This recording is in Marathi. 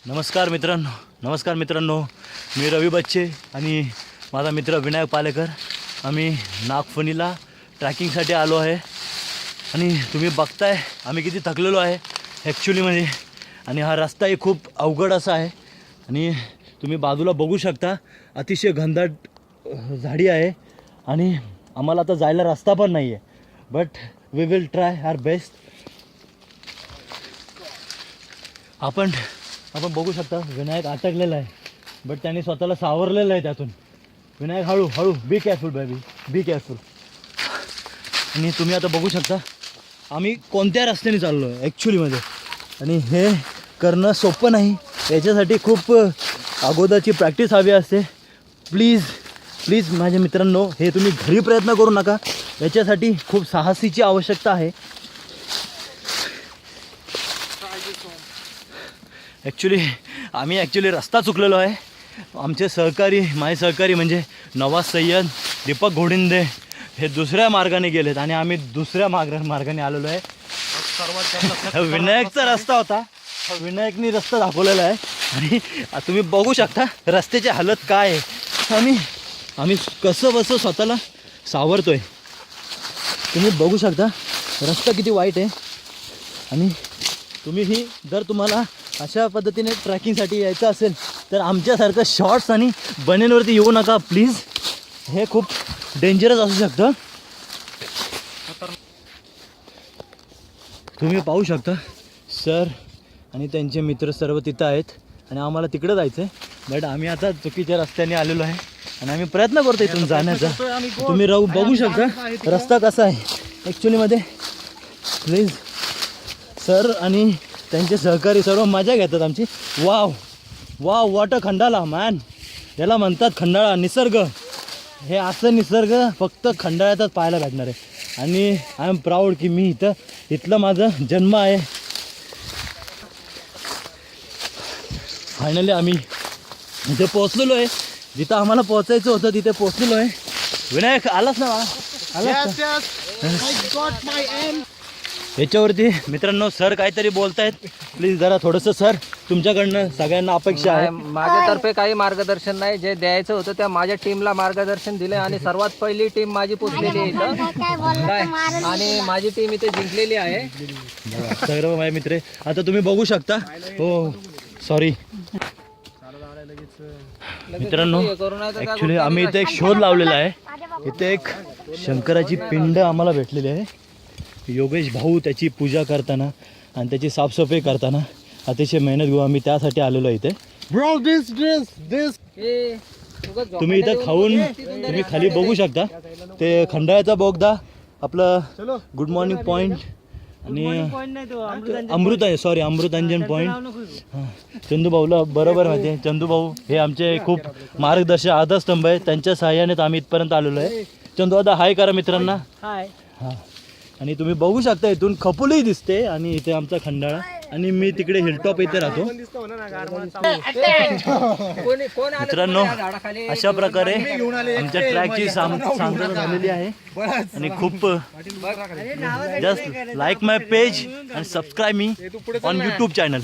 नमस्कार मित्रांनो, मी रवी बच्चे आणि माझा मित्र विनायक पालेकर. आम्ही नागफणीला ट्रॅकिंगसाठी आलो आहे आणि तुम्ही बघताय आम्ही किती थकलेलो आहे ॲक्च्युलीमध्ये. आणि हा रस्ताही खूप अवघड असा आहे आणि तुम्ही बाजूला बघू शकता अतिशय घनदाट झाडी आहे आणि आम्हाला आता जायला रस्ता पण नाही आहे. But we will try our best. आपण बघू शकता विनायक अटकलेला आहे, बट त्याने स्वतःला सावरलेलं आहे त्यातून. विनायक हळू be careful baby, be careful. आणि तुम्ही आता बघू शकता आम्ही कोणत्या रस्त्याने चाललो आहे ॲक्च्युलीमध्ये. आणि हे करणं सोपं नाही, याच्यासाठी खूप अगोदरची प्रॅक्टिस हवी असते. प्लीज माझ्या मित्रांनो, हे तुम्ही घरी प्रयत्न करू नका, याच्यासाठी खूप साहसीची आवश्यकता आहे. आम्ही रस्ता चुकलेलो आहे. आमचे माझे सहकारी म्हणजे नवाज सय्यद, दीपक घोडिंदे हे दुसऱ्या मार्गाने गेलेत आणि आम्ही दुसऱ्या मार्गाने आलेलो आहे. विनायकचा रस्ता होता, विनायकनी रस्ता दाखवलेला आहे आणि तुम्ही बघू शकता रस्त्याची हालत काय आहे. आम्ही कसं बसं स्वतःला सावरतोय. तुम्ही बघू शकता रस्ता किती वाईट आहे. आणि तुम्हीही जर तुम्हाला अशा पद्धतीने ट्रॅकिंगसाठी यायचं असेल तर आमच्यासारखं शॉर्ट्स आणि बनेनवरती येऊ नका प्लीज. हे खूप डेंजरस असू शकतं. तुम्ही पाहू शकता सर आणि त्यांचे मित्र सर्व तिथं आहेत आणि आम्हाला तिकडं जायचं आहे. बट आम्ही आता चुकीच्या रस्त्याने आलेलो आहे आणि आम्ही प्रयत्न करतो इथून जाण्याचा. तुम्ही बघू शकता रस्ता कसा आहे ॲक्च्युलीमध्ये. प्लीज सर आणि त्यांचे सहकारी सर्व मजा घेतात आमची. Wow what a Khandala man, याला म्हणतात खंडाळा निसर्ग. हे असं निसर्ग फक्त खंडाळ्यातच पाहायला भेटणार आहे आणि आय एम प्राऊड की मी इथलं माझं जन्म आहे. फायनली आम्ही इथे पोहोचलेलो आहे, जिथं आम्हाला पोहोचायचं होतं तिथे पोहोचलेलो आहे. विनायक आलास ना? याच्यावरती मित्रांनो सर काहीतरी बोलतायत, प्लीज जरा थोडंसं सर तुमच्याकडनं सगळ्यांना अपेक्षा आहे. माझ्यातर्फे काही मार्गदर्शन नाही, जे द्यायचं होतं त्या माझ्या टीमला मार्गदर्शन दिले आणि सर्वात पहिली टीम माझी पोचलेली आहे इथं आणि माझी टीम इथे जिंकलेली आहे. सर्व माझे मित्र आता तुम्ही बघू शकता. हो सॉरी मित्रांनो, ॲक्च्युली आम्ही इथे एक शोध लावलेला आहे. इथे एक शंकराची पिंड आम्हाला भेटलेली आहे. योगेश भाऊ त्याची पूजा करताना आणि त्याची साफसफाई करताना अतिशय मेहनत घेऊ आम्ही त्यासाठी आलेलो इथे. तुम्ही इथं खाऊन तुम्ही खाली बघू शकता ते खंडाळ्याचा बोगदा, आपलं गुड मॉर्निंग पॉईंट आणि अमृतांजन पॉईंट. चंदूभाऊला बरोबर माहिती आहे. चंदूभाऊ हे आमचे खूप मार्गदर्शक आधारस्तंभ आहे, त्यांच्या सहाय्यानेच आम्ही इथपर्यंत आलेलो आहे. चंदू दादा हाय करा मित्रांना. हाय. हां आणि तुम्ही बघू शकता इथून खपुली दिसते आणि इथे आमचा खंडाळा आणि मी तिकडे हिलटॉप इथे राहतो. मित्रांनो अशा प्रकारे आमच्या ट्रॅकची सांगता झालेली आहे आणि खूप जस्ट लाईक माय पेज आणि subscribe me on YouTube channel.